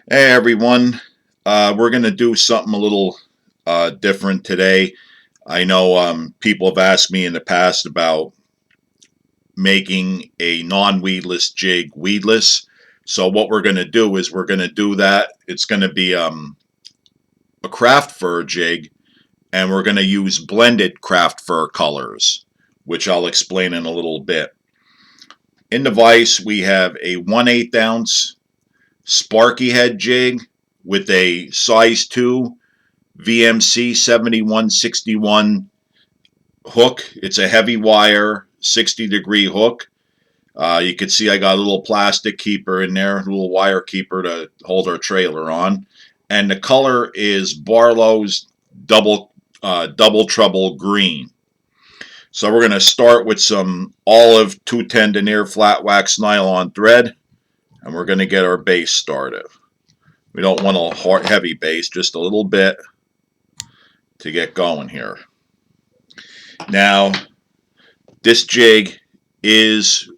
Hey everyone, we're going to do something a little different today. I know people have asked me in the past about making a non-weedless jig weedless. So what we're going to do is we're going to do that. It's going to be a craft fur jig, and we're going to use blended craft fur colors, which I'll explain in a little bit. In the vise, we have a 1/8 ounce sparkie head jig with a size 2 VMC 7161 hook. It's a heavy wire 60-degree hook. You can see I got a little plastic keeper in there, a little wire keeper to hold our trailer on. And the color is Barlow's double trouble green. So we're going to start with some olive 210 denier flat wax nylon thread, and we're going to get our base started. We don't want a heavy base, just a little bit to get going here. Now, this jig is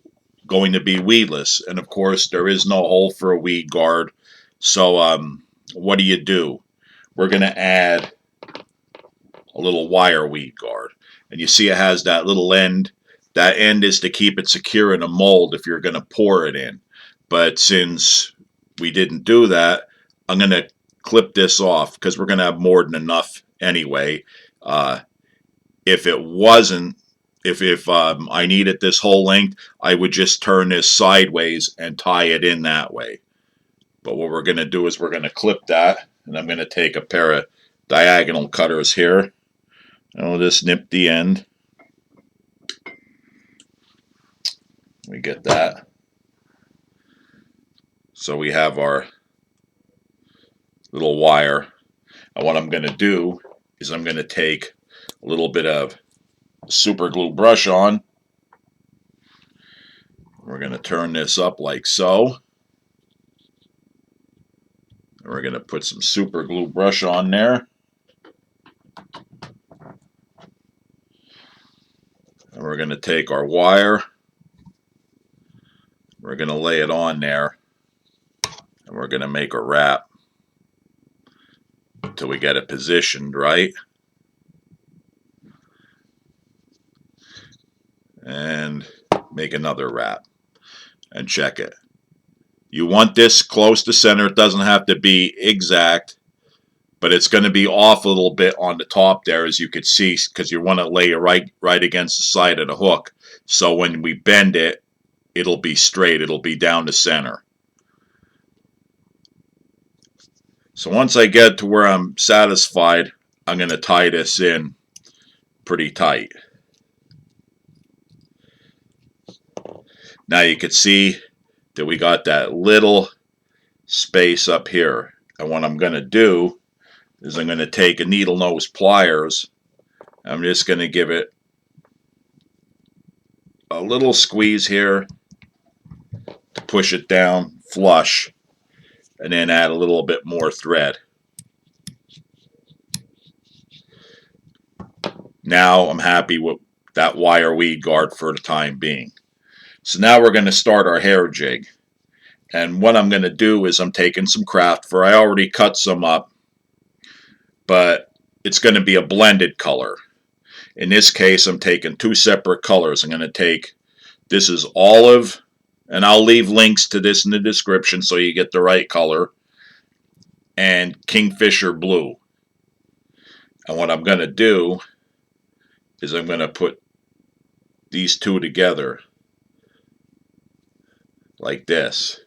going to be weedless, and of course there is no hole for a weed guard. So what do? We're going to add a little wire weed guard, and you see it has that little end. That end is to keep it secure in a mold if you're going to pour it in. But since we didn't do that, I'm going to clip this off because we're going to have more than enough anyway. If it wasn't, if I needed this whole length, I would just turn this sideways and tie it in that way. But what we're going to do is we're going to clip that, and I'm going to take a pair of diagonal cutters here, and I'll just nip the end. We get that. So we have our little wire. And what I'm going to do is I'm going to take a little bit of super glue brush on. We're going to turn this up like so. And we're going to put some super glue brush on there. And we're going to take our wire. We're going to lay it on there. And we're going to make a wrap until we get it positioned right. And make another wrap and check it. You want this close to center. It doesn't have to be exact, but it's going to be off a little bit on the top there, as you can see, because you want to lay it right against the side of the hook. So when we bend it, it'll be straight. It'll be down the center. So once I get to where I'm satisfied, I'm going to tie this in pretty tight. Now you can see that we got that little space up here. And what I'm going to do is I'm going to take a needle nose pliers. I'm just going to give it a little squeeze here to push it down flush, and then add a little bit more thread. Now I'm happy with that wire weed guard for the time being. So now we're going to start our hair jig. And what I'm going to do is I'm taking some craft fur. I already cut some up, but it's going to be a blended color. In this case, I'm taking two separate colors. I'm going to take, this is olive, and I'll leave links to this in the description so you get the right color, and kingfisher blue. And what I'm going to do is I'm going to put these two together like this,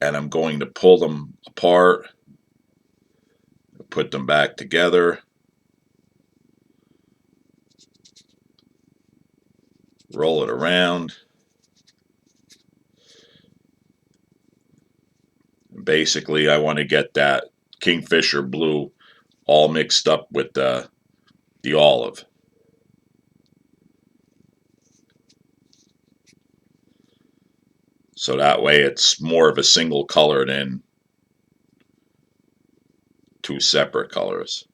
and I'm going to pull them apart, put them back together, roll it around. Basically, I want to get that kingfisher blue all mixed up with the olive. So that way it's more of a single color than two separate colors.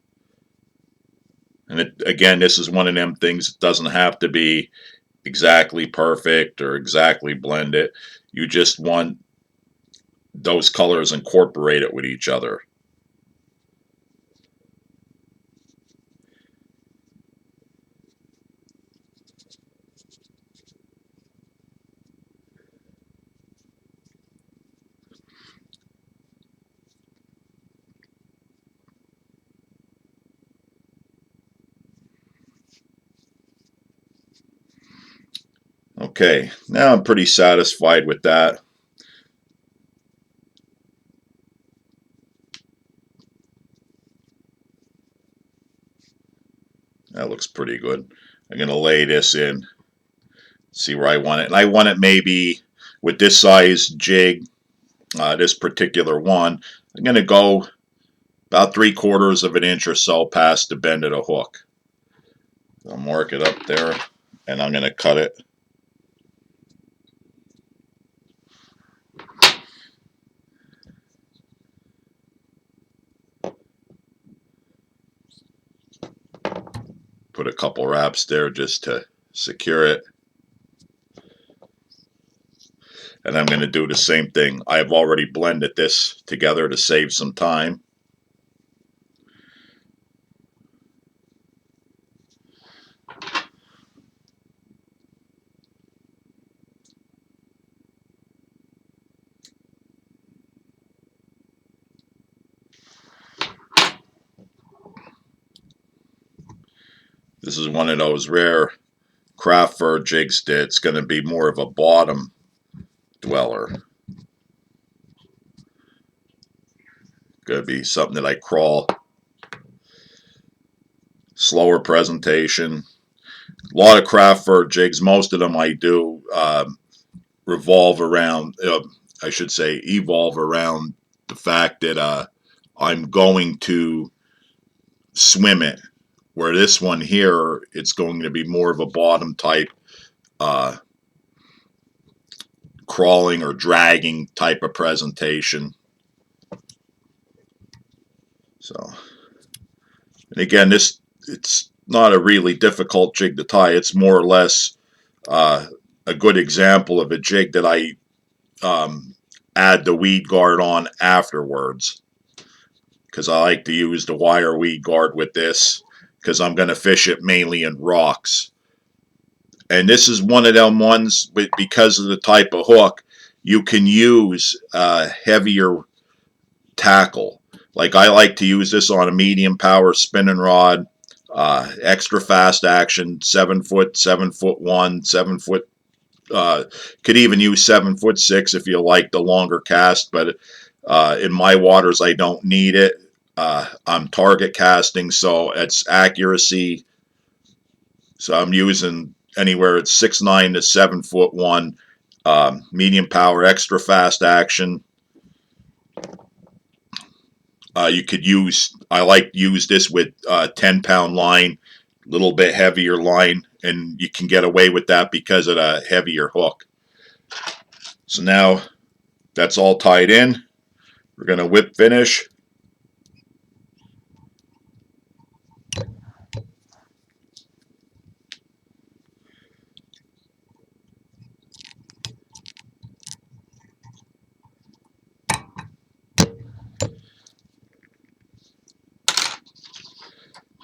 And again, this is one of them things that doesn't have to be exactly perfect or exactly blended. You just want those colors incorporated with each other. Okay, now I'm pretty satisfied with that. That looks pretty good. I'm going to lay this in, see where I want it. And I want it maybe with this size jig, this particular one, I'm going to go about 3/4 of an inch or so past the bend of the hook. I'll mark it up there, and I'm going to cut it. Put a couple wraps there just to secure it. And I'm going to do the same thing. I've already blended this together to save some time. This is one of those rare craft fur jigs that's going to be more of a bottom dweller. Going to be something that I crawl. Slower presentation. A lot of craft fur jigs, most of them I do revolve around, I should say evolve around the fact that I'm going to swim it. Where this one here, it's going to be more of a bottom type uh, crawling or dragging type of presentation. So, and again, it's not a really difficult jig to tie. It's more or less a good example of a jig that I add the weed guard on afterwards, because I like to use the wire weed guard with this because I'm going to fish it mainly in rocks. And this is one of them ones, because of the type of hook, you can use heavier tackle. Like I like to use this on a medium power spinning rod, extra fast action, 7 foot, 7'1", 7 foot. Could even use 7'6" if you like the longer cast, but in my waters I don't need it. I'm target casting, so it's accuracy. So I'm using anywhere at 6'9" to 7'1", medium power, extra fast action. You could use, I like to use this with 10-pound line, a little bit heavier line, and you can get away with that because of the heavier hook. So now that's all tied in. We're going to whip finish.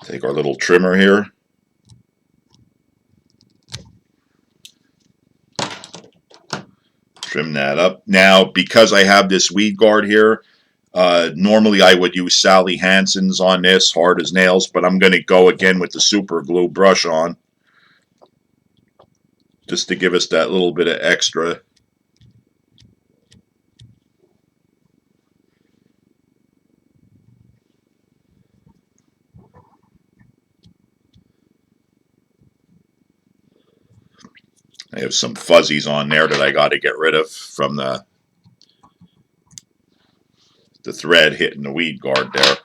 Take our little trimmer here. Trim that up. Now, because I have this weed guard here, normally I would use Sally Hansen's on this, hard as nails, but I'm going to go again with the super glue brush on, just to give us that little bit of extra. I have some fuzzies on there that I got to get rid of from the thread hitting the weed guard there.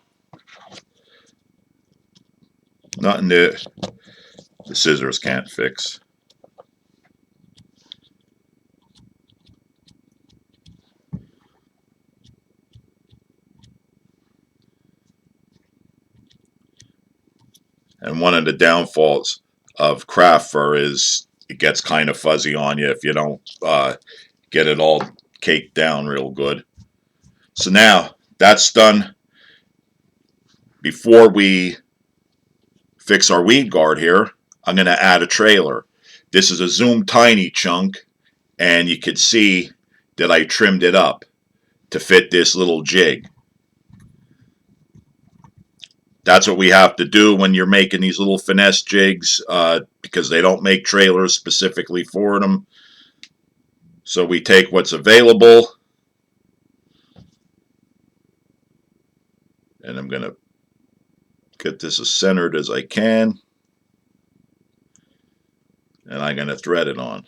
Nothing that the scissors can't fix. And one of the downfalls of craft fur is it gets kind of fuzzy on you if you don't get it all caked down real good. So now that's done. Before we fix our weed guard here, I'm going to add a trailer. This is a Zoom Tiny chunk, and you can see that I trimmed it up to fit this little jig. That's what we have to do when you're making these little finesse jigs, because they don't make trailers specifically for them. So we take what's available, and I'm going to get this as centered as I can, and I'm going to thread it on.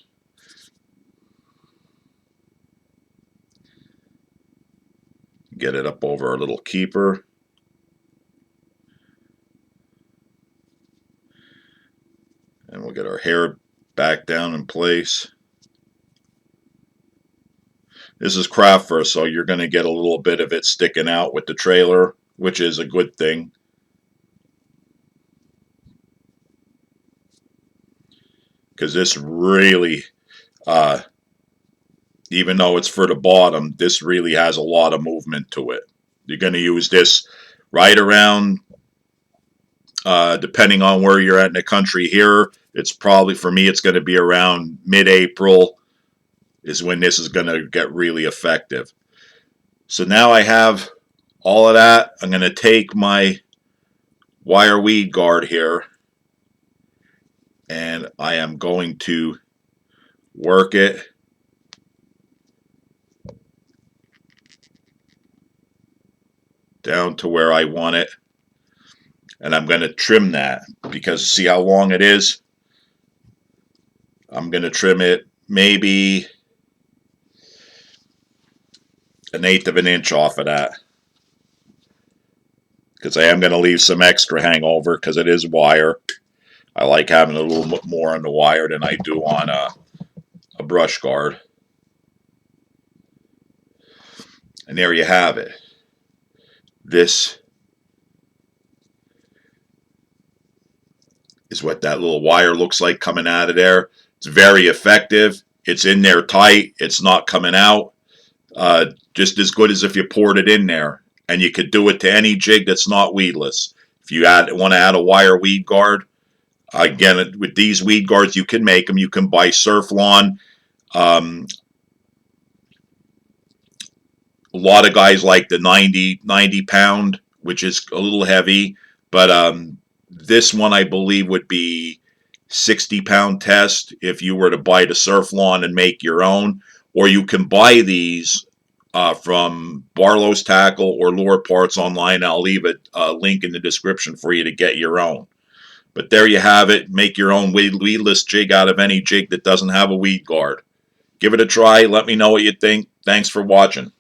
Get it up over our little keeper. And we'll get our hair back down in place. This is craft fur, so you're going to get a little bit of it sticking out with the trailer, which is a good thing. Because this really, even though it's for the bottom, this really has a lot of movement to it. You're going to use this right around, depending on where you're at in the country here, it's probably, for me, it's going to be around mid-April is when this is going to get really effective. So now I have all of that. I'm going to take my wire weed guard here, and I am going to work it down to where I want it, and I'm going to trim that, because see how long it is? I'm going to trim it maybe 1/8 of an inch off of that, because I am going to leave some extra hangover because it is wire. I like having a little bit more on the wire than I do on a brush guard. And there you have it. This is what that little wire looks like coming out of there. It's very effective. It's in there tight. It's not coming out. Just as good as if you poured it in there. And you could do it to any jig that's not weedless. If you want to add a wire weed guard, again, with these weed guards, you can make them. You can buy Surf Lawn. A lot of guys like the 90 pound, which is a little heavy. But this one, I believe, would be 60-pound test if you were to buy the Surf Lawn and make your own. Or you can buy these from Barlow's Tackle or Lure Parts online. I'll leave a link in the description for you to get your own. But there you have it. Make your own weedless jig out of any jig that doesn't have a weed guard. Give it a try. Let me know what you think. Thanks for watching.